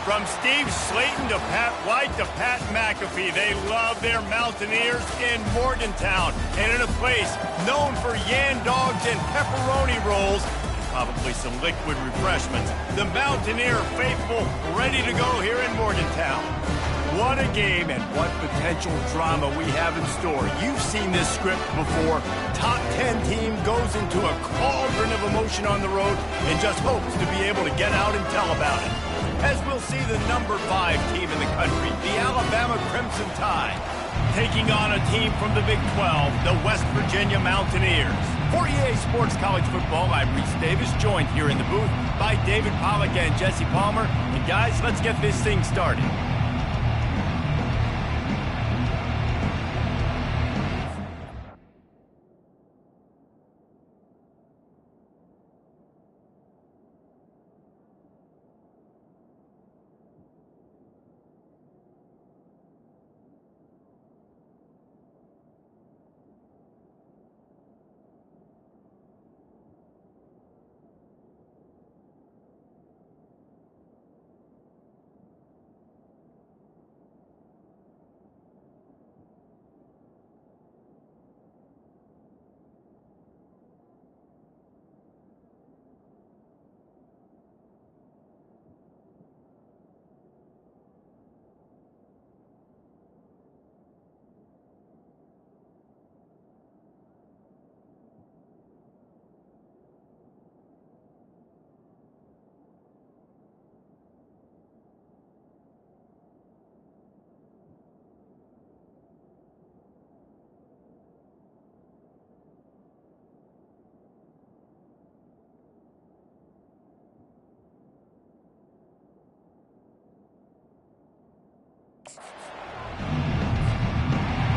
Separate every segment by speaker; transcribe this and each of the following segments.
Speaker 1: From Steve Slayton to Pat White to Pat McAfee, they love their Mountaineers in Morgantown. And in a place known for yan dogs and pepperoni rolls, and probably some liquid refreshments, the Mountaineer faithful ready to go here in Morgantown. What a game and what potential drama we have in store. You've seen this script before. Top 10 team goes into a cauldron of emotion on the road and just hopes to be able to get out and tell about it. As we'll see the number 5 team in the country, the Alabama Crimson Tide, taking on a team from the Big 12, the West Virginia Mountaineers. For EA Sports College Football, I'm Reese Davis, joined here in the booth by David Pollack and Jesse Palmer. And guys, let's get this thing started.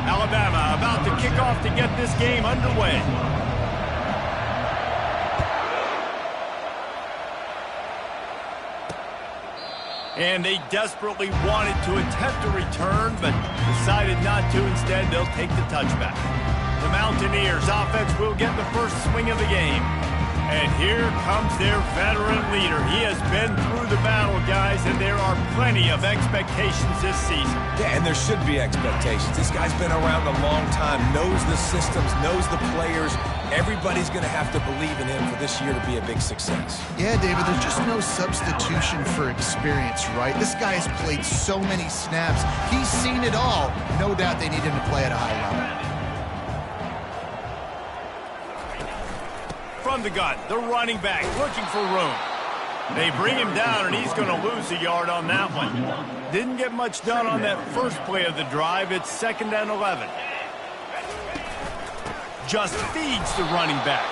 Speaker 1: Alabama about to kick off to get this game underway. And they desperately wanted to attempt a return, but decided not to. Instead, they'll take the touchback. The Mountaineers offense will get the first swing of the game. And here comes their veteran leader. He has been through the battle, guys, and there are plenty of expectations this season.
Speaker 2: Yeah, and there should be expectations. This guy's been around a long time, knows the systems, knows the players. Everybody's going to have to believe in him for this year to be a big success.
Speaker 3: Yeah, David, there's just no substitution for experience, right? This guy has played so many snaps. He's seen it all. No doubt they need him to play at a high level.
Speaker 1: From the gun, the running back looking for room. They bring him down, and he's going to lose a yard on that one. Didn't get much done on that first play of the drive. It's 2nd and 11. Just feeds the running back.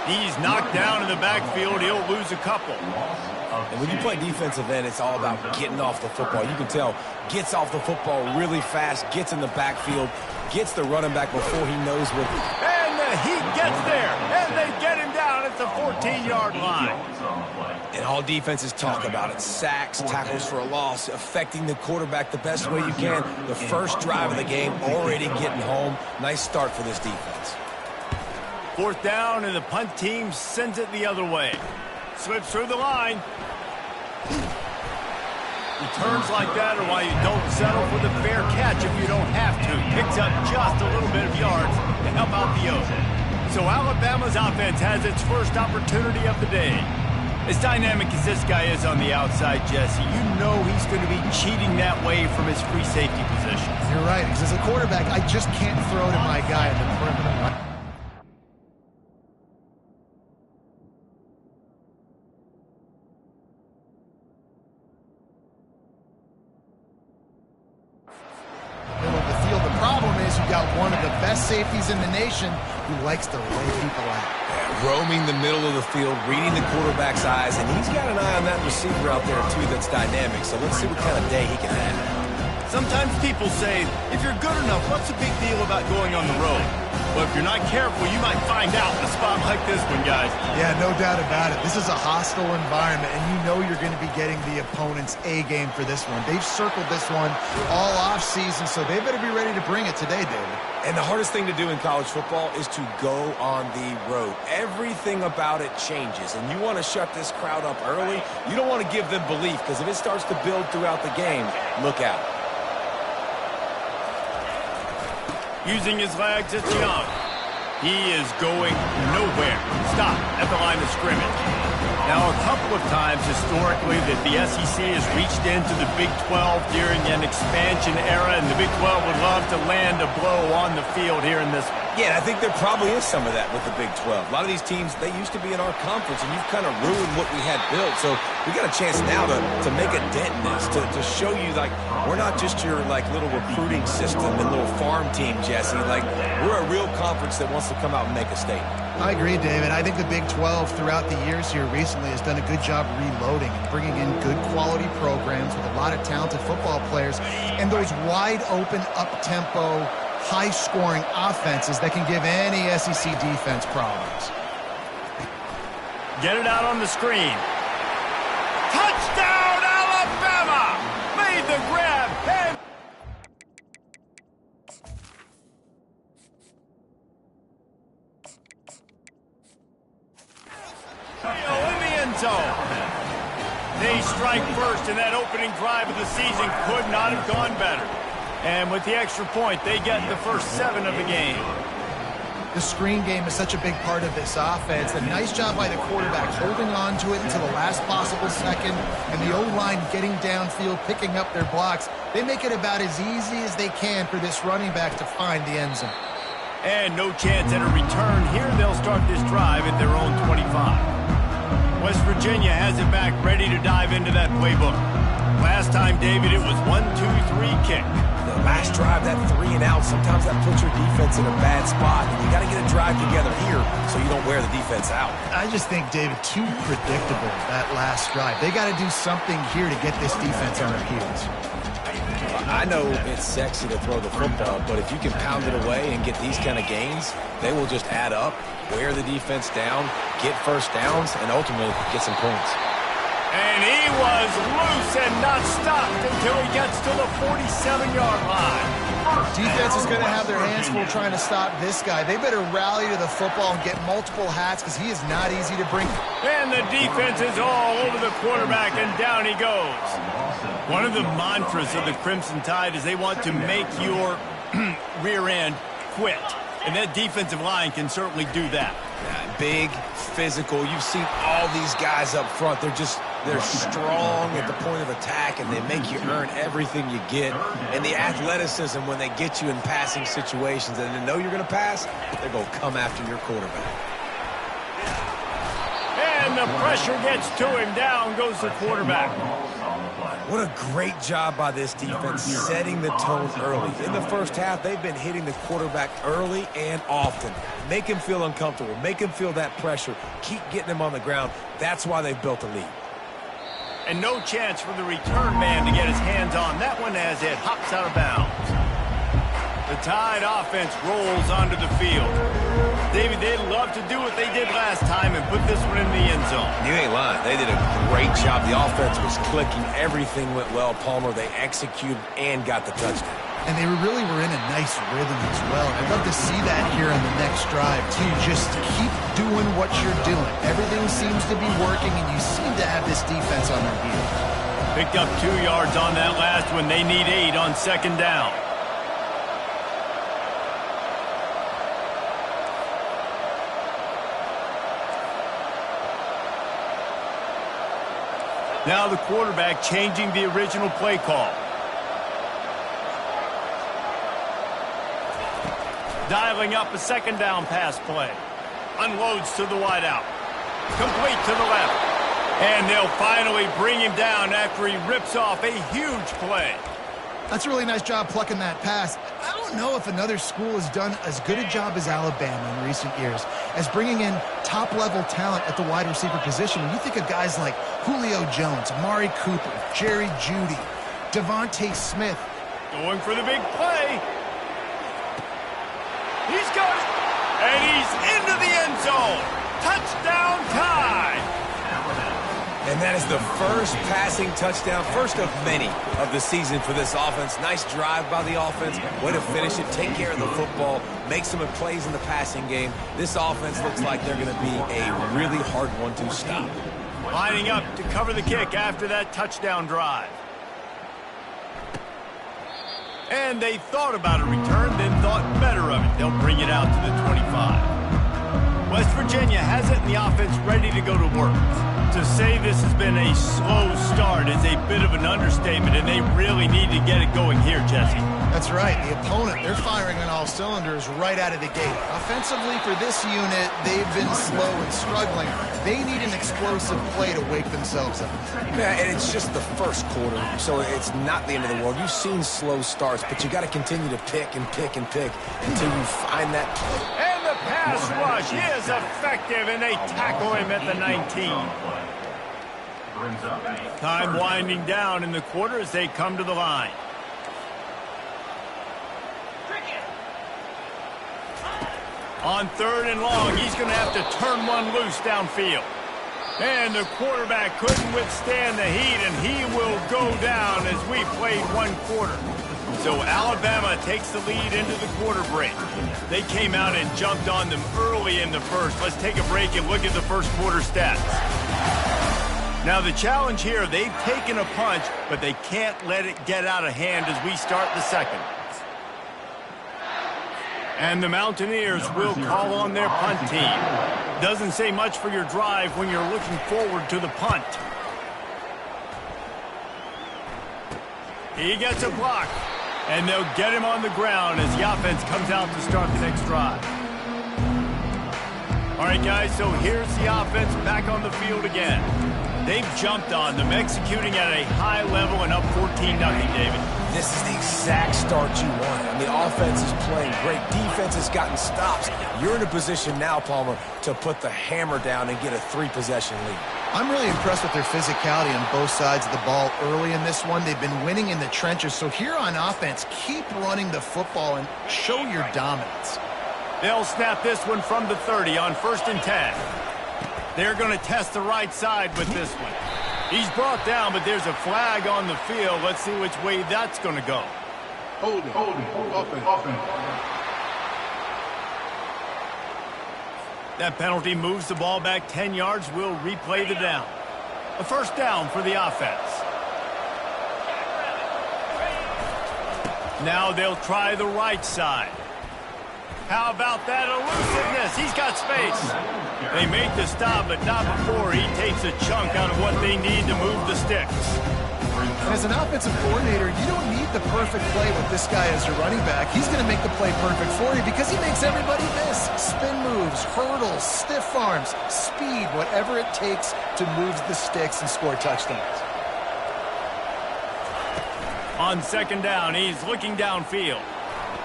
Speaker 1: He's knocked down in the backfield. He'll lose a couple.
Speaker 2: And when you play defensive end, it's all about getting off the football. You can tell, gets off the football really fast, gets in the backfield, gets the running back before he knows what.
Speaker 1: And the heat gets there, and they get him down at the 14-yard line.
Speaker 2: And all defenses talk about it. Sacks, tackles for a loss, affecting the quarterback the best way you can. The first drive of the game, already getting home. Nice start for this defense.
Speaker 1: 4th down, and the punt team sends it the other way. Slips through the line. Returns like that are why you don't settle for the fair catch if you don't have to. Picks up just a little bit of yards to help out the O's. So Alabama's offense has its first opportunity of the day. As dynamic as this guy is on the outside, Jesse, you know he's going to be cheating that way from his free safety position.
Speaker 3: You're right, because as a quarterback, I just can't throw to my guy at the perimeter. One of the best safeties in the nation who likes to lay people out.
Speaker 2: Yeah, roaming the middle of the field, reading the quarterback's eyes, and he's got an eye on that receiver out there, too, that's dynamic. So let's see what kind of day he can have.
Speaker 1: Sometimes people say, if you're good enough, what's the big deal about going on the road? But if you're not careful, you might find out in a spot like this one, guys.
Speaker 3: Yeah, no doubt about it. This is a hostile environment, and you know you're going to be getting the opponent's A game for this one. They've circled this one all off season, so they better be ready to bring it today, David.
Speaker 2: And the hardest thing to do in college football is to go on the road. Everything about it changes, and you want to shut this crowd up early. You don't want to give them belief, because if it starts to build throughout the game, look out.
Speaker 1: Using his legs, it's Young. He is going nowhere. Stop at the line of scrimmage. Now, a couple of times historically that the SEC has reached into the Big 12 during an expansion era, and the Big 12 would love to land a blow on the field here in this one.
Speaker 2: Yeah, I think there probably is some of that with the Big 12. A lot of these teams, they used to be in our conference, and you've kind of ruined what we had built. So we got a chance now to make a dent in this, to show you, like, we're not just your, like, little recruiting system and little farm team, Jesse. Like, we're a real conference that wants to come out and make a statement.
Speaker 3: I agree, David. I think the Big 12 throughout the years here recently has done a good job reloading and bringing in good quality programs with a lot of talented football players and those wide open, up-tempo, high-scoring offenses that can give any SEC defense problems.
Speaker 1: Get it out on the screen. Touchdown, Alabama! Made the grab. And in the end zone. They strike first, and that opening drive of the season could not have gone better. And with the extra point, they get the first 7 of the game.
Speaker 3: The screen game is such a big part of this offense. A nice job by the quarterback holding on to it until the last possible second, and the O-line getting downfield, picking up their blocks. They make it about as easy as they can for this running back to find the end zone.
Speaker 1: And no chance at a return. Here they'll start this drive at their own 25. West Virginia has it back, ready to dive into that playbook. Last time, David, it was 1-2-3 kick.
Speaker 2: The last drive, that 3 and out, sometimes that puts your defense in a bad spot. And you got to get a drive together here so you don't wear the defense out.
Speaker 3: I just think, David, too predictable, that last drive. They got to do something here to get this defense on their heels.
Speaker 2: I know it's sexy to throw the football, but if you can pound it away and get these kind of gains, they will just add up, wear the defense down, get first downs, and ultimately get some points.
Speaker 1: And he was loose and not stopped until he gets to the 47-yard line.
Speaker 3: Defense is going to have their hands full trying to stop this guy. They better rally to the football and get multiple hats because he is not easy to bring.
Speaker 1: And the defense is all over the quarterback, and down he goes. One of the mantras of the Crimson Tide is they want to make your rear end quit. And that defensive line can certainly do that.
Speaker 2: Yeah, big, physical. You've seen all these guys up front. They're strong at the point of attack, and they make you earn everything you get. And the athleticism when they get you in passing situations and they know you're going to pass, they're going to come after your quarterback.
Speaker 1: And the pressure gets to him. Down goes the quarterback.
Speaker 2: What a great job by this defense setting the tone early. In the first half, they've been hitting the quarterback early and often. Make him feel uncomfortable. Make him feel that pressure. Keep getting him on the ground. That's why they've built a lead.
Speaker 1: And no chance for the return man to get his hands on that one as it hops out of bounds. The Tide offense rolls onto the field. David, they'd love to do what they did last time and put this one in the end zone.
Speaker 2: You ain't lying. They did a great job. The offense was clicking. Everything went well. Palmer, they executed and got the touchdown.
Speaker 3: And they really were in a nice rhythm as well. I'd love to see that here on the next drive, too. Just keep doing what you're doing. Everything seems to be working, and you seem to have this defense on their heels.
Speaker 1: Picked up 2 yards on that last one. They need 8 on second down. Now the quarterback changing the original play call. Dialing up a second down pass play. Unloads to the wideout. Complete to the left. And they'll finally bring him down after he rips off a huge play.
Speaker 3: That's a really nice job plucking that pass. I don't know if another school has done as good a job as Alabama in recent years as bringing in top-level talent at the wide receiver position. When you think of guys like Julio Jones, Amari Cooper, Jerry Jeudy, Devontae Smith.
Speaker 1: Going for the big play. He's got it. And he's into the end zone. Touchdown time.
Speaker 2: And that is the first passing touchdown, first of many of the season for this offense. Nice drive by the offense. Way to finish it, take care of the football, make some plays in the passing game. This offense looks like they're going to be a really hard one to stop.
Speaker 1: Lining up to cover the kick after that touchdown drive. And they thought about a return, then thought better of it. They'll bring it out to the 25. West Virginia has it, and the offense ready to go to work. To say this has been a slow start is a bit of an understatement, and they really need to get it going here, Jesse.
Speaker 3: That's right. The opponent, they're firing on all cylinders right out of the gate. Offensively, for this unit, they've been slow and struggling. They need an explosive play to wake themselves up.
Speaker 2: Yeah, and it's just the first quarter, so it's not the end of the world. You've seen slow starts, but you got to continue to pick and pick and pick until you find that play.
Speaker 1: And the pass rush is effective, and they tackle him at the 19. Time winding down in the quarter as they come to the line. On 3rd and long, he's going to have to turn one loose downfield. And the quarterback couldn't withstand the heat, and he will go down as we played one quarter. So Alabama takes the lead into the quarter break. They came out and jumped on them early in the first. Let's take a break and look at the first quarter stats. Now the challenge here, they've taken a punch, but they can't let it get out of hand as we start the second. And the Mountaineers will call on their punt team. Doesn't say much for your drive when you're looking forward to the punt. He gets a block, and they'll get him on the ground as the offense comes out to start the next drive. All right, guys, so here's the offense back on the field again. They've jumped on them, executing at a high level and up 14-0, David.
Speaker 2: This is the exact start you want. And the offense is playing great. Defense has gotten stops. You're in a position now, Palmer, to put the hammer down and get a 3-possession lead.
Speaker 3: I'm really impressed with their physicality on both sides of the ball early in this one. They've been winning in the trenches. So here on offense, keep running the football and show your dominance.
Speaker 1: They'll snap this one from the 30 on 1st and 10. They're going to test the right side with this one. He's brought down, but there's a flag on the field. Let's see which way that's going to go.
Speaker 4: Hold it. Offense.
Speaker 1: That penalty moves the ball back 10 yards. We'll replay the down. A first down for the offense. Now they'll try the right side. How about that elusiveness? He's got space. They make the stop, but not before he takes a chunk out of what they need to move the sticks.
Speaker 3: And as an offensive coordinator, you don't need the perfect play with this guy as your running back. He's going to make the play perfect for you because he makes everybody miss. Spin moves, hurdles, stiff arms, speed, whatever it takes to move the sticks and score touchdowns.
Speaker 1: On 2nd down, he's looking downfield.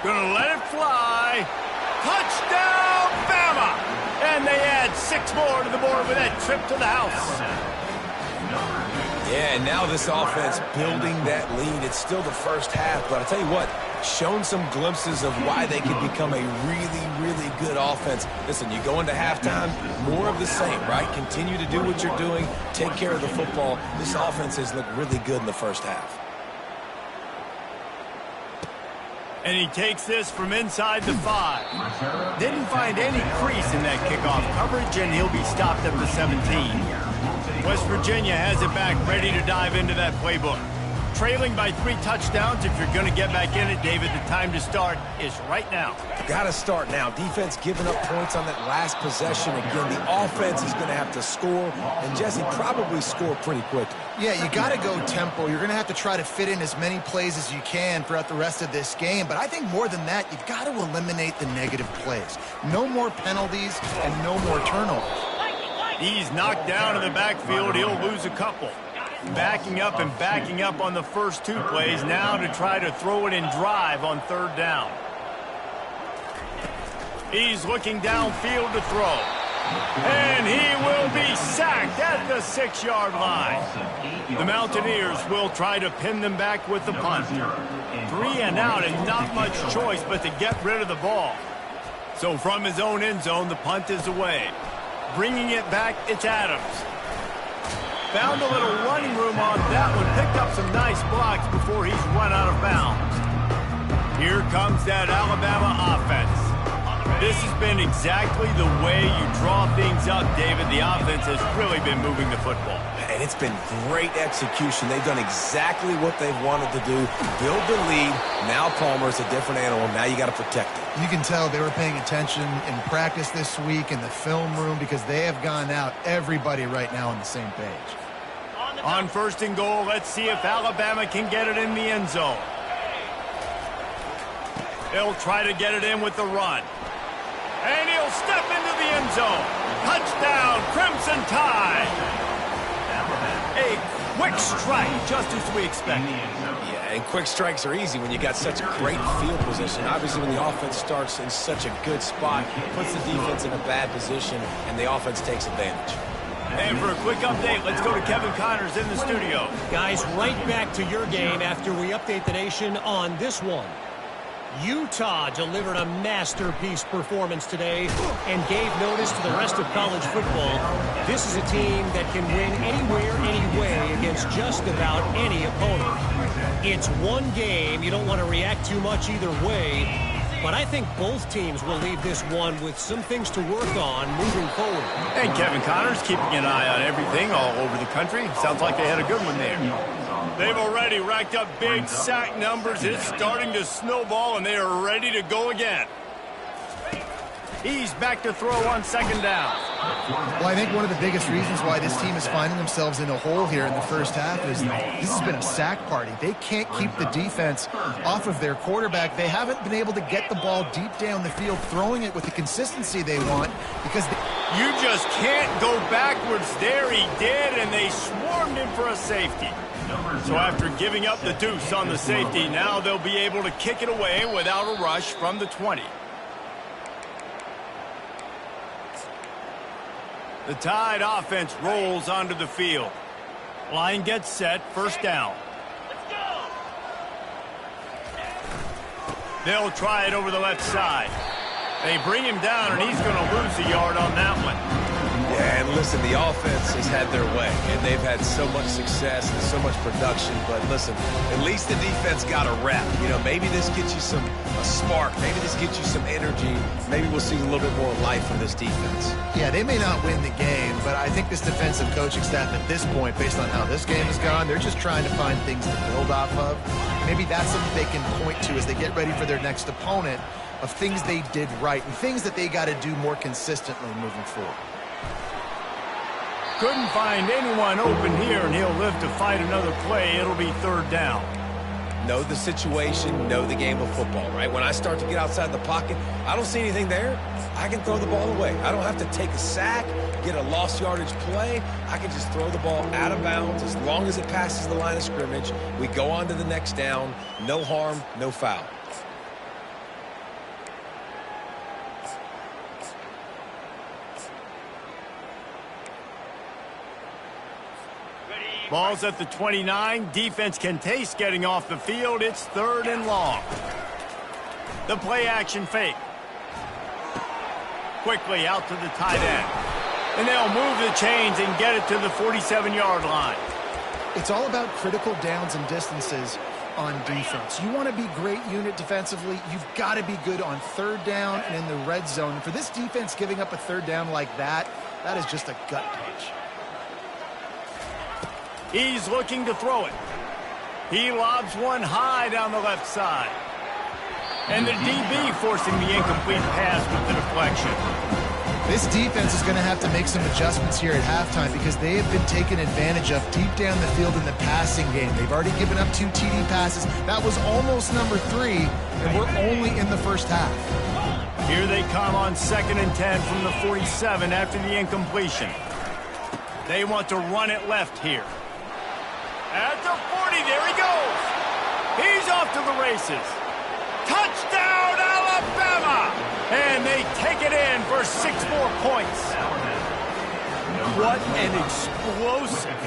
Speaker 1: Gonna let it fly. Touchdown, Bama! And they add 6 more to the board with that trip to the house.
Speaker 2: Yeah, and now this offense building that lead. It's still the first half, but I'll tell you what, shown some glimpses of why they could become a really, really good offense. Listen, you go into halftime, more of the same, right? Continue to do what you're doing, take care of the football. This offense has looked really good in the first half.
Speaker 1: And he takes this from inside the 5. Didn't find any crease in that kickoff coverage, and he'll be stopped at the 17. West Virginia has it back, ready to dive into that playbook. Trailing by 3 touchdowns. If you're going to get back in it, David, the time to start is right now.
Speaker 2: Got to start now. Defense giving up points on that last possession. Again, the offense is going to have to score, and Jesse probably score pretty quickly.
Speaker 3: Yeah, you got to go tempo. You're going to have to try to fit in as many plays as you can throughout the rest of this game. But I think more than that, you've got to eliminate the negative plays. No more penalties and no more turnovers.
Speaker 1: He's knocked down in the backfield. He'll lose a couple. Backing up and backing up on the first 2 plays now to try to throw it in drive on 3rd down. He's looking downfield to throw. And he will be sacked at the 6-yard line. The Mountaineers will try to pin them back with the punt. 3 and out and not much choice but to get rid of the ball. So from his own end zone, the punt is away. Bringing it back, it's Adams. Found a little running room on that one. Picked up some nice blocks before he's run out of bounds. Here comes that Alabama offense. This has been exactly the way you draw things up, David. The offense has really been moving the football.
Speaker 2: And it's been great execution. They've done exactly what they've wanted to do. Build the lead. Now Palmer's a different animal. Now you got to protect it.
Speaker 3: You can tell they were paying attention in practice this week in the film room because they have gone out, everybody right now on the same page.
Speaker 1: On first and goal, let's see if Alabama can get it in the end zone. They'll try to get it in with the run. And he'll step into the end zone. Touchdown, Crimson Tide. A quick strike, just as we expected.
Speaker 2: Yeah, and quick strikes are easy when you got such great field position. Obviously, when the offense starts in such a good spot, it puts the defense in a bad position, and the offense takes advantage.
Speaker 1: And for a quick update, let's go to Kevin Connors in the studio.
Speaker 5: Guys, right back to your game after we update the nation on this one. Utah delivered a masterpiece performance today and gave notice to the rest of college football. This is a team that can win anywhere, anyway against just about any opponent. It's one game. You don't want to react too much either way. But I think both teams will leave this one with some things to work on moving forward.
Speaker 1: And Kevin Connors keeping an eye on everything all over the country. Sounds like they had a good one there. They've already racked up big sack numbers. It's starting to snowball, and they are ready to go again. He's back to throw on second down.
Speaker 3: Well, I think one of the biggest reasons why this team is finding themselves in a hole here in the first half is this has been a sack party. They can't keep the defense off of their quarterback. They haven't been able to get the ball deep down the field, throwing it with the consistency they want because
Speaker 1: you just can't go backwards there. He did, and they swarmed him for a safety. So after giving up the deuce on the safety, now they'll be able to kick it away without a rush from the 20. The Tide offense rolls onto the field. Line gets set, first down. They'll try it over the left side. They bring him down, and he's going to lose a yard on that one.
Speaker 2: Yeah, and listen, the offense has had their way, and they've had so much success and so much production. But listen, at least the defense got a rep. You know, maybe this gets you a spark. Maybe this gets you some energy. Maybe we'll see a little bit more life from this defense.
Speaker 3: Yeah, they may not win the game, but I think this defensive coaching staff at this point, based on how this game has gone, they're just trying to find things to build off of. Maybe that's something they can point to as they get ready for their next opponent of things they did right and things that they got to do more consistently moving forward.
Speaker 1: Couldn't find anyone open here, and he'll live to fight another play. It'll be third down.
Speaker 2: Know the situation, know the game of football, right? When I start to get outside the pocket, I don't see anything there. I can throw the ball away. I don't have to take a sack, get a lost yardage play. I can just throw the ball out of bounds as long as it passes the line of scrimmage. We go on to the next down. No harm, no foul.
Speaker 1: Ball's at the 29. Defense can taste getting off the field. It's third and long. The play action fake. Quickly out to the tight end. And they'll move the chains and get it to the 47-yard line.
Speaker 3: It's all about critical downs and distances on defense. You want to be great unit defensively, you've got to be good on third down and in the red zone. For this defense giving up a third down like that, that is just a gut punch.
Speaker 1: He's looking to throw it. He lobs one high down the left side. And the DB forcing the incomplete pass with the deflection.
Speaker 3: This defense is going to have to make some adjustments here at halftime because they have been taken advantage of deep down the field in the passing game. They've already given up 2 TD passes. That was almost number 3, and we're only in the first half.
Speaker 1: Here they come on 2nd and 10 from the 47 after the incompletion. They want to run it left here. At the 40, there he goes. He's off to the races. Touchdown, Alabama! And they take it in for 6 more points. What an explosive,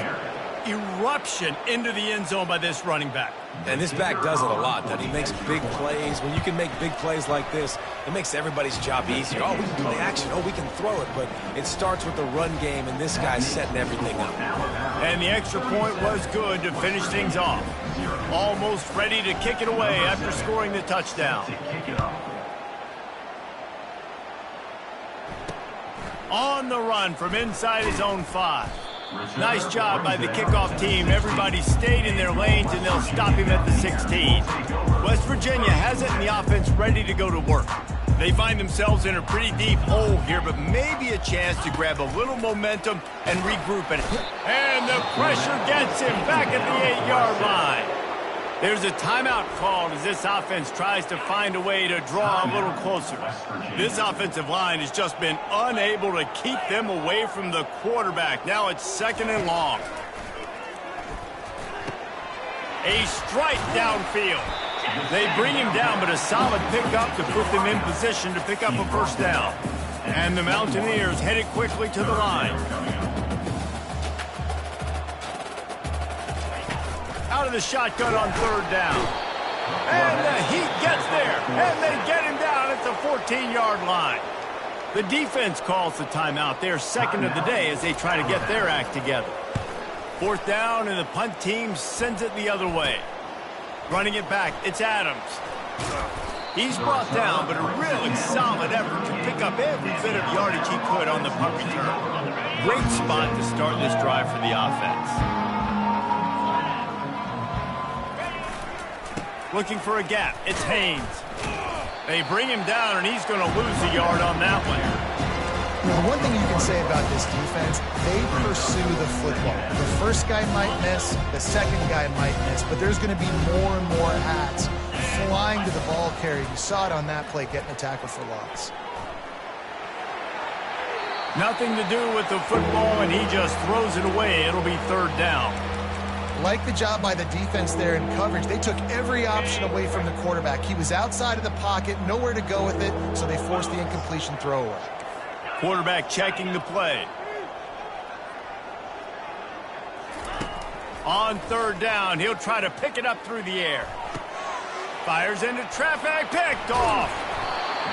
Speaker 1: eruption into the end zone by this running back.
Speaker 2: And this back does it a lot, doesn't he? He makes big plays. When you can make big plays like this, it makes everybody's job easier. Oh, we can do the action. Oh, we can throw it. But it starts with the run game, and this guy's setting everything up.
Speaker 1: And the extra point was good to finish things off. Almost ready to kick it away after scoring the touchdown. On the run from inside his own 5. Nice job by the kickoff team. Everybody stayed in their lanes, and they'll stop him at the 16. West Virginia has it in the offense ready to go to work. They find themselves in a pretty deep hole here, but maybe a chance to grab a little momentum and regroup it. And the pressure gets him back at the 8-yard line. There's a timeout called as this offense tries to find a way to draw a little closer. This offensive line has just been unable to keep them away from the quarterback. Now it's 2nd and long. A strike downfield. They bring him down, but a solid pickup to put them in position to pick up a first down. And the Mountaineers headed quickly to the line. Out of the shotgun on 3rd down. And the Heat gets there, and they get him down at the 14-yard line. The defense calls the timeout. They're 2nd of the day as they try to get their act together. 4th down, and the punt team sends it the other way. Running it back, it's Adams. He's brought down, but a really solid effort to pick up every bit of yardage he could on the punt return. Great spot to start this drive for the offense. Looking for a gap. It's Haynes. They bring him down, and he's going to lose a yard on that one.
Speaker 3: Now, one thing you can say about this defense, they pursue the football. The first guy might miss, the second guy might miss, but there's going to be more and more hats flying to the ball carrier. You saw it on that play, getting a tackle for loss.
Speaker 1: Nothing to do with the football, and he just throws it away. It'll be 3rd down.
Speaker 3: Like the job by the defense there in coverage. They took every option away from the quarterback. He was outside of the pocket, nowhere to go with it, so they forced the incompletion throwaway.
Speaker 1: Quarterback checking the play. On 3rd down, he'll try to pick it up through the air. Fires into traffic, picked off.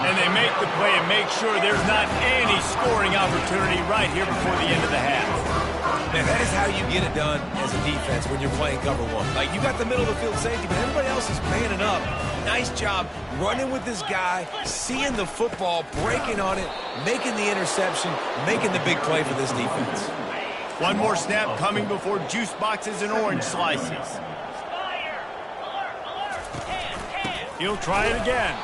Speaker 1: And they make the play and make sure there's not any scoring opportunity right here before the end of the half.
Speaker 2: Man, that is how you get it done as a defense when you're playing cover 1. Like, you got the middle of the field safety, but everybody else is manning up. Nice job running with this guy, seeing the football, breaking on it, making the interception, making the big play for this defense.
Speaker 1: One more snap coming before juice boxes and orange slices. He'll try it again.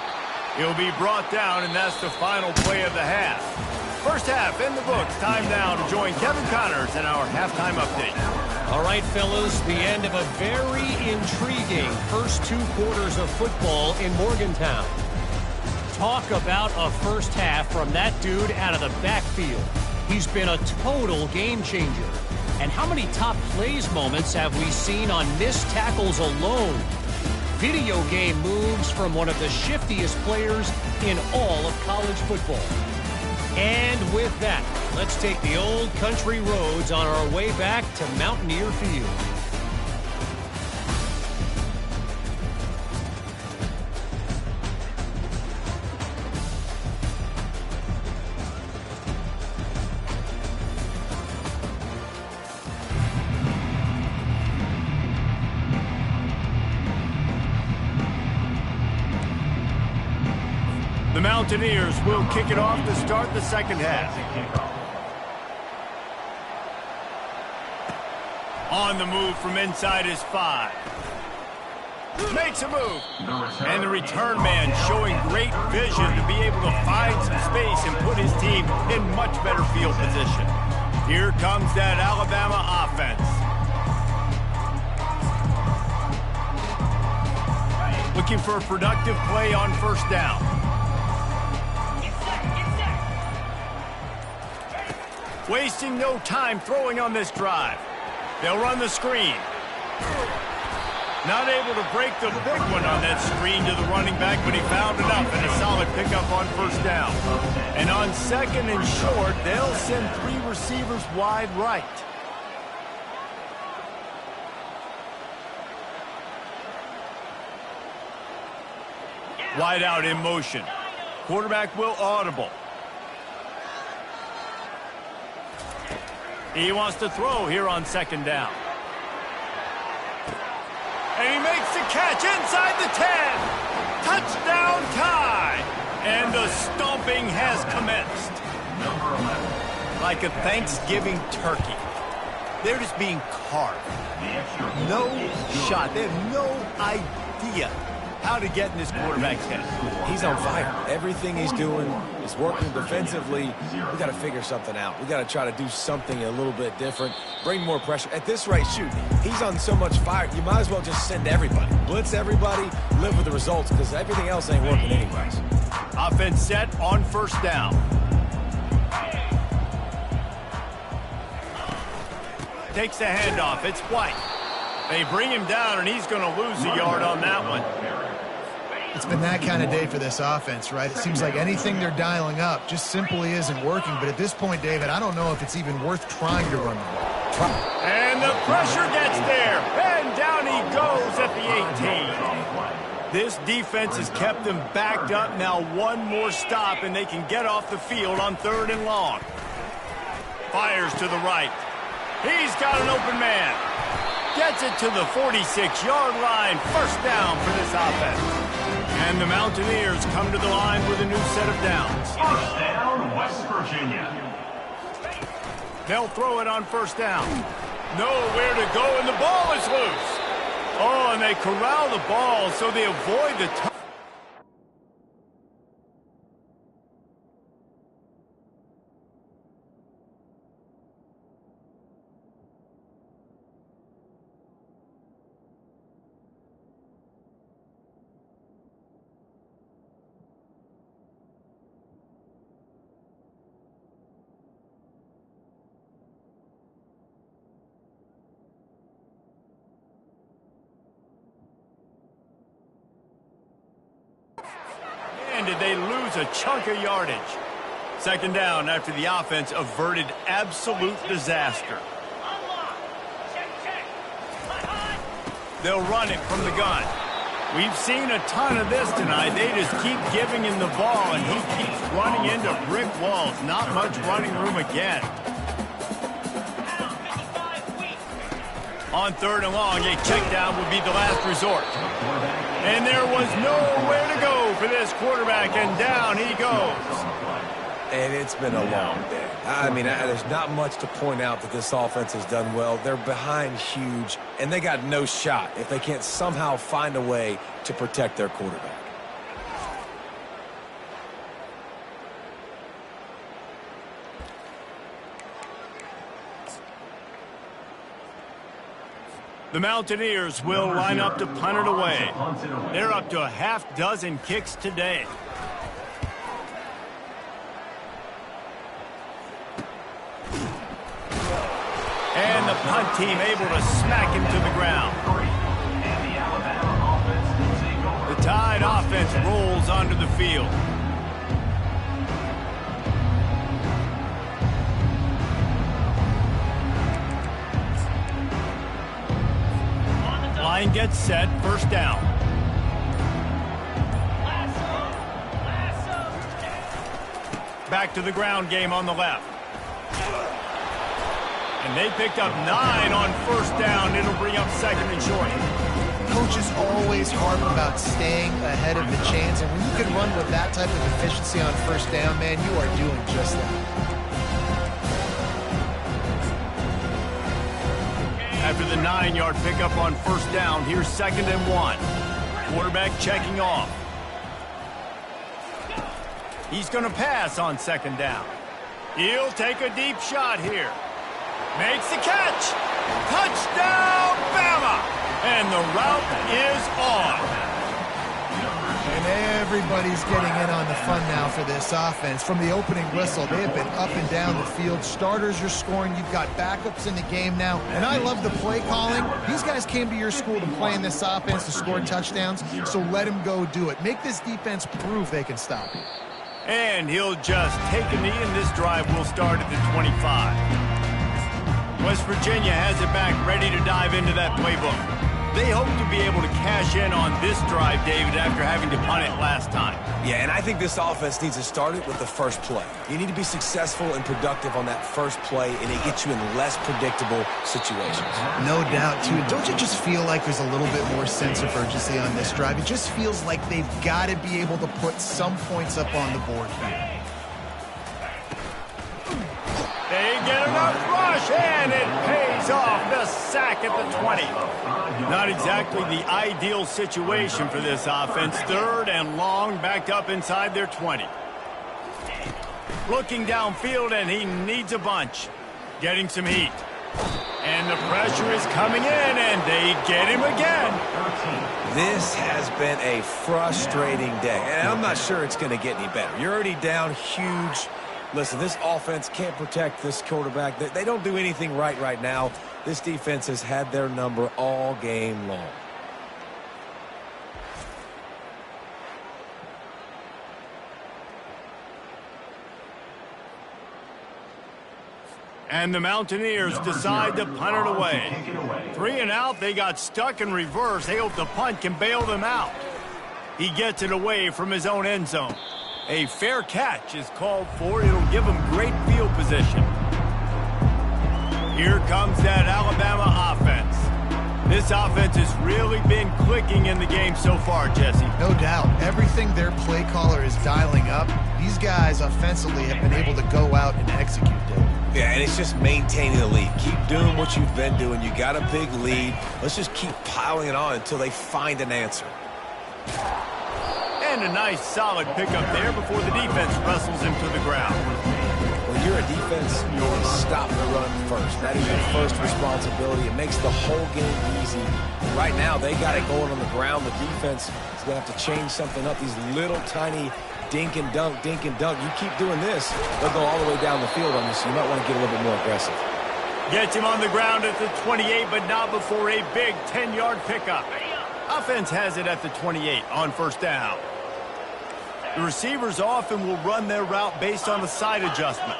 Speaker 1: He'll be brought down, and that's the final play of the half. First half in the books. Time now to join Kevin Connors in our halftime update.
Speaker 5: All right, fellas, the end of a very intriguing first 2 quarters of football in Morgantown. Talk about a first half from that dude out of the backfield. He's been a total game changer. And how many top plays moments have we seen on missed tackles alone? Video game moves from one of the shiftiest players in all of college football. And with that, let's take the old country roads on our way back to Mountaineer Field.
Speaker 1: The Mountaineers will kick it off to start the second half. On the move from inside his 5. Makes a move. And the return man showing great vision to be able to find some space and put his team in much better field position. Here comes that Alabama offense. Looking for a productive play on first down. Wasting no time throwing on this drive. They'll run the screen. Not able to break the big one on that screen to the running back, but he found enough and a solid pickup on first down. And on 2nd and short, they'll send 3 receivers wide right. Wide out in motion. Quarterback will audible. He wants to throw here on second down. And he makes the catch inside the 10. Touchdown tie. And the stomping has commenced. Like a Thanksgiving turkey. They're just being carved. No shot. They have no idea how to get in this quarterback's head.
Speaker 2: He's on fire. Everything he's doing is working defensively. We got to figure something out. We got to try to do something a little bit different. Bring more pressure. At this rate, shoot, he's on so much fire, you might as well just send everybody. Blitz everybody, live with the results, because everything else ain't working anyways.
Speaker 1: Offense set on first down. Takes the handoff. It's White. They bring him down, and he's going to lose a yard on that one.
Speaker 3: It's been that kind of day for this offense, right? It seems like anything they're dialing up just simply isn't working. But at this point, David, I don't know if it's even worth trying to run the ball.
Speaker 1: And the pressure gets there. And down he goes at the 18. This defense has kept them backed up. Now one more stop, and they can get off the field on 3rd and long. Fires to the right. He's got an open man. Gets it to the 46-yard line. First down for this offense. And the Mountaineers come to the line with a new set of downs.
Speaker 6: First down, West Virginia.
Speaker 1: They'll throw it on first down. Nowhere to go, and the ball is loose. Oh, and they corral the ball, so they avoid the touchdown. Did they lose a chunk of yardage? Second down after the offense averted absolute disaster. They'll run it from the gun. We've seen a ton of this tonight. They just keep giving him the ball, and he keeps running into brick walls. Not much running room again. On 3rd and long, a check down would be the last resort. And there was nowhere to go for this quarterback, and down he goes.
Speaker 2: And it's been a long day. I mean, there's not much to point out that this offense has done well. They're behind huge, and they got no shot if they can't somehow find a way to protect their quarterback.
Speaker 1: The Mountaineers will line up to punt it away. They're up to a half dozen kicks today. And the punt team able to smack him to the ground. The Tide offense rolls onto the field. Line gets set, first down. Back to the ground game on the left. And they picked up 9 on first down. It'll bring up 2nd and short.
Speaker 3: Coaches always harp about staying ahead of the chains, and when you can run with that type of efficiency on first down, man, you are doing just that.
Speaker 1: After the 9-yard pickup on first down, here's 2nd and 1. Quarterback checking off. He's going to pass on 2nd down. He'll take a deep shot here. Makes the catch. Touchdown, Bama! And the route is on.
Speaker 3: And everybody's getting in on the fun now for this offense. From the opening whistle, they have been up and down the field. Starters are scoring. You've got backups in the game now. And I love the play calling. These guys came to your school to play in this offense to score touchdowns, so let them go do it. Make this defense prove they can stop you.
Speaker 1: And he'll just take a knee, and this drive will start at the 25. West Virginia has it back, ready to dive into that playbook. They hope to be able to cash in on this drive, David, after having to punt it last time.
Speaker 2: Yeah, and I think this offense needs to start it with the first play. You need to be successful and productive on that first play, and it gets you in less predictable situations.
Speaker 3: No doubt, too. Don't you just feel like there's a little bit more sense of urgency on this drive? It just feels like they've got to be able to put some points up on the board here.
Speaker 1: They get enough rush, and it pays off. The sack at the 20. Not exactly the ideal situation for this offense. 3rd and long, backed up inside their 20. Looking downfield, and he needs a bunch. Getting some heat. And the pressure is coming in, and they get him again.
Speaker 2: This has been a frustrating day, and I'm not sure it's going to get any better. You're already down huge. Listen, this offense can't protect this quarterback. They don't do anything right now. This defense has had their number all game long.
Speaker 1: And the Mountaineers decide to punt it away. 3 and out, they got stuck in reverse. They hope the punt can bail them out. He gets it away from his own end zone. A fair catch is called for. It'll give him great field position. Here comes that Alabama offense. This offense has really been clicking in the game so far, Jesse.
Speaker 3: No doubt. Everything their play caller is dialing up, these guys offensively have been able to go out and execute, David.
Speaker 2: Yeah, and it's just maintaining the lead. Keep doing what you've been doing. You got a big lead. Let's just keep piling it on until they find an answer.
Speaker 1: And a nice solid pickup there before the defense wrestles him to the ground.
Speaker 2: When you're a defense, you want to stop the run first. That is your first responsibility. It makes the whole game easy. Right now, they got it going on the ground. The defense is going to have to change something up. These little tiny dink and dunk, dink and dunk. You keep doing this, they'll go all the way down the field on you, so you might want to get a little bit more aggressive.
Speaker 1: Gets him on the ground at the 28, but not before a big 10-yard pickup. Offense has it at the 28 on 1st down. The receivers often will run their route based on the side adjustment.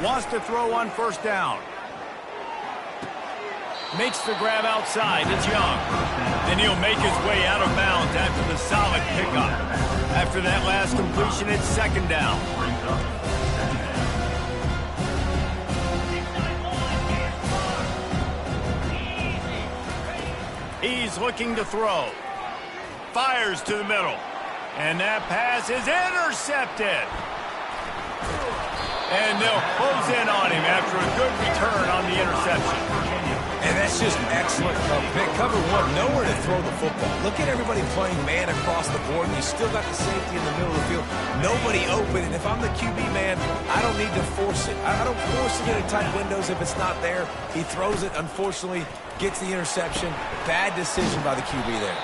Speaker 1: Wants to throw on 1st down. Makes the grab outside. It's Young. Then he'll make his way out of bounds after the solid pickup. After that last completion, it's 2nd down. He's looking to throw. Fires to the middle. And that pass is intercepted. And they'll close in on him after a good return on the interception.
Speaker 2: And that's just excellent pick. Cover 1, nowhere to throw the football. Look at everybody playing man across the board, and you still got the safety in the middle of the field. Nobody open, and if I'm the QB man, I don't need to force it. I don't force it into tight windows if it's not there. He throws it, unfortunately, gets the interception. Bad decision by the QB there.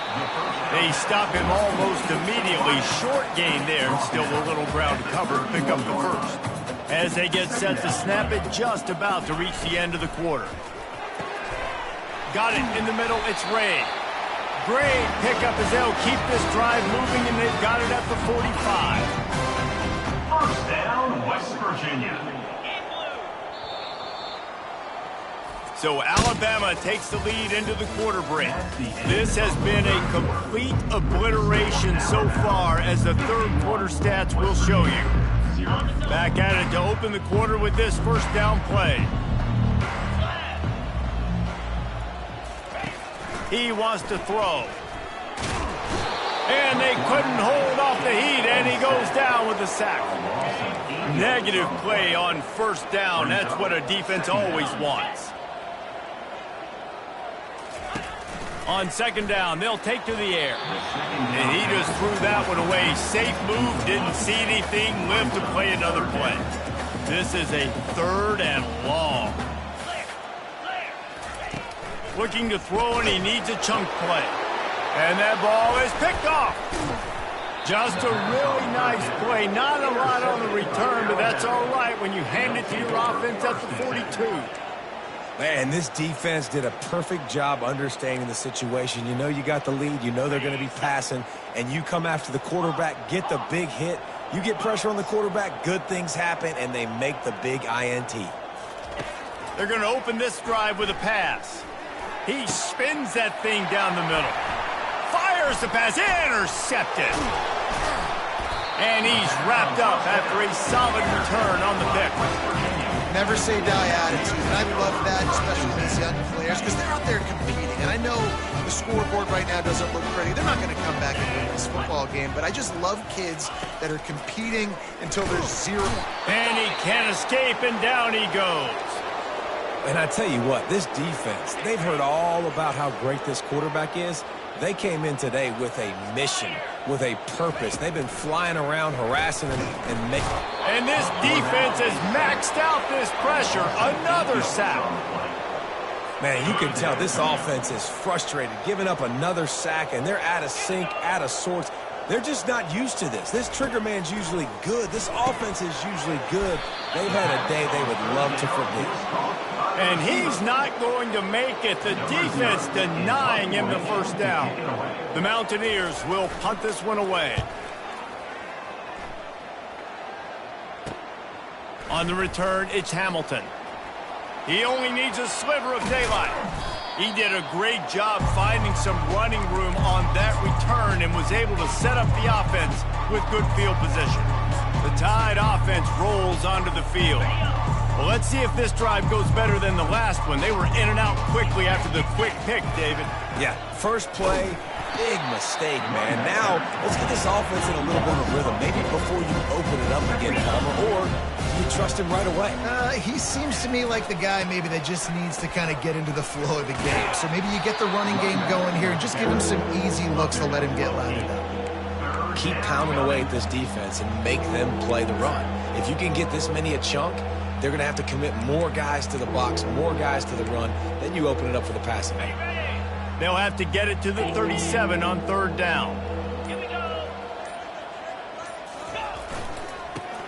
Speaker 1: They stop him almost immediately. Short gain there, and still a little ground to cover to pick up the first. As they get set to snap it, just about to reach the end of the quarter. Got it in the middle. It's Ray. Great pickup as they'll keep this drive moving, and they've got it at the 45.
Speaker 6: 1st down, West Virginia.
Speaker 1: So Alabama takes the lead into the quarter break. This has been a complete obliteration so far, as the 3rd quarter stats will show you. Back at it to open the quarter with this 1st down play. He wants to throw. And they couldn't hold off the heat, and he goes down with a sack. Negative play on 1st down. That's what a defense always wants. On 2nd down, they'll take to the air. And he just threw that one away. Safe move, didn't see anything, lived to play another play. This is a 3rd and long. Looking to throw, and he needs a chunk play. And that ball is picked off. Just a really nice play. Not a lot on the return, but that's all right when you hand it to your offense at the 42.
Speaker 2: Man, this defense did a perfect job understanding the situation. You know you got the lead. You know they're going to be passing. And you come after the quarterback, get the big hit. You get pressure on the quarterback, good things happen, and they make the big INT.
Speaker 1: They're going to open this drive with a pass. He spins that thing down the middle. Fires the pass, intercepted. And he's wrapped up after a solid return on the pick.
Speaker 3: Never say die attitude, and I love that, especially with these young players, because they're out there competing. And I know the scoreboard right now doesn't look pretty. They're not going to come back and win this football game, but I just love kids that are competing until there's zero.
Speaker 1: And he can't escape, and down he goes.
Speaker 2: And I tell you what, this defense, they've heard all about how great this quarterback is. They came in today with a mission, with a purpose. They've been flying around, harassing him, and making.
Speaker 1: And this defense has maxed out this pressure. Another sack.
Speaker 2: Man, you can tell this offense is frustrated, giving up another sack, and they're out of sync, out of sorts. They're just not used to this. This trigger man's usually good. This offense is usually good. They've had a day they would love to forget.
Speaker 1: And he's not going to make it. The defense denying him the first down. The Mountaineers will punt this one away. On the return, it's Hamilton. He only needs a sliver of daylight. He did a great job finding some running room on that return and was able to set up the offense with good field position. The Tide offense rolls onto the field. Well, let's see if this drive goes better than the last one. They were in and out quickly after the quick pick, David.
Speaker 2: Yeah, first play, big mistake, man. Now, let's get this offense in a little bit of rhythm. Maybe before you open it up again, Palmer, or you trust him right away.
Speaker 3: He seems to me like the guy maybe that just needs to kind of get into the flow of the game. So maybe you get the running game going here and just give him some easy looks to let him get loaded up.
Speaker 2: Keep pounding away at this defense and make them play the run. If you can get this many a chunk, they're going to have to commit more guys to the box, more guys to the run. Then you open it up for the passing game.
Speaker 1: They'll have to get it to the 37 on third down.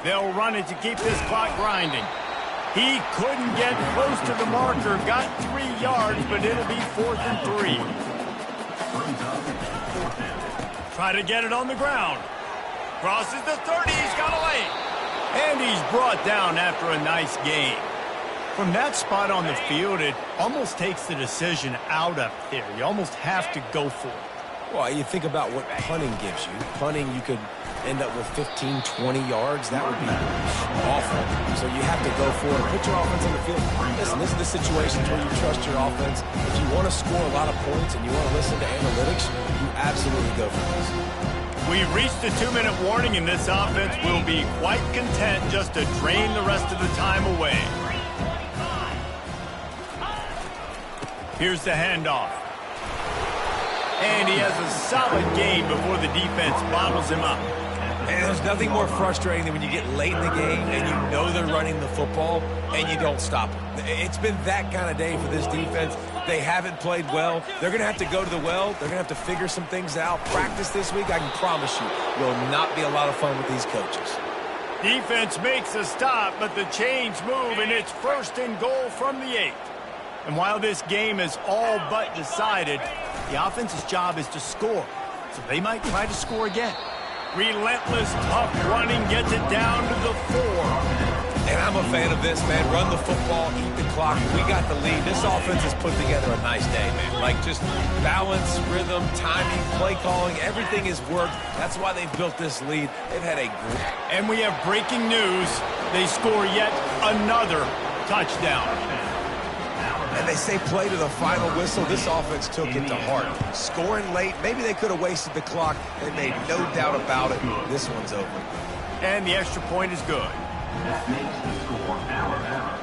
Speaker 1: They'll run it to keep this clock grinding. He couldn't get close to the marker, got 3 yards, but it'll be 4th and 3. Try to get it on the ground. Crosses the 30, he's got a lane. And he's brought down after a nice gain. From that spot on the field, it almost takes the decision out up there. You almost have to go for it.
Speaker 2: Well, you think about what punting gives you. Punting, you could end up with 15, 20 yards. That would be awful. So you have to go for it. Put your offense on the field. Listen, this is the situations where you trust your offense. If you want to score a lot of points and you want to listen to analytics, you absolutely go for this.
Speaker 1: We've reached the 2-minute warning, and this offense will be quite content just to drain the rest of the time away. Here's the handoff. And he has a solid game before the defense bottles him up.
Speaker 2: And there's nothing more frustrating than when you get late in the game and you know they're running the football and you don't stop them. It's been that kind of day for this defense. They haven't played well. They're going to have to go to the well. They're going to have to figure some things out. Practice this week, I can promise you, will not be a lot of fun with these coaches.
Speaker 1: Defense makes a stop, but the chains move, and it's 1st and goal from the 8. And while this game is all but decided, the offense's job is to score. So they might try to score again. Relentless, tough running gets it down to the 4.
Speaker 2: And I'm a fan of this, man. Run the football, eat the clock. We got the lead. This offense has put together a nice day, man. Like just balance, rhythm, timing, play calling, everything has worked. That's why they've built this lead. They've had a great...
Speaker 1: And we have breaking news. They score yet another touchdown.
Speaker 2: And they say play to the final whistle. This offense took it to heart. Scoring late, maybe they could have wasted the clock. They made no doubt about it. This one's over.
Speaker 1: And the extra point is good.
Speaker 6: That makes the score Alabama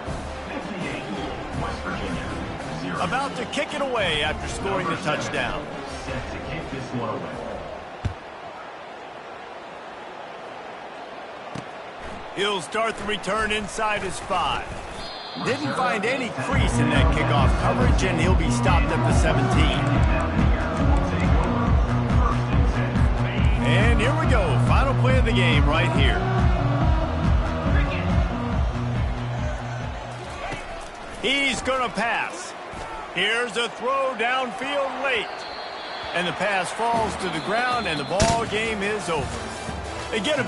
Speaker 6: 58, West Virginia 0.
Speaker 1: About to kick it away after scoring the touchdown.
Speaker 6: Set to kick this one away.
Speaker 1: He'll start the return inside his 5. Didn't find any crease in that kickoff coverage, and he'll be stopped at the 17. And here we go. Final play of the game right here. He's going to pass. Here's a throw downfield late. And the pass falls to the ground, and the ball game is over. They get a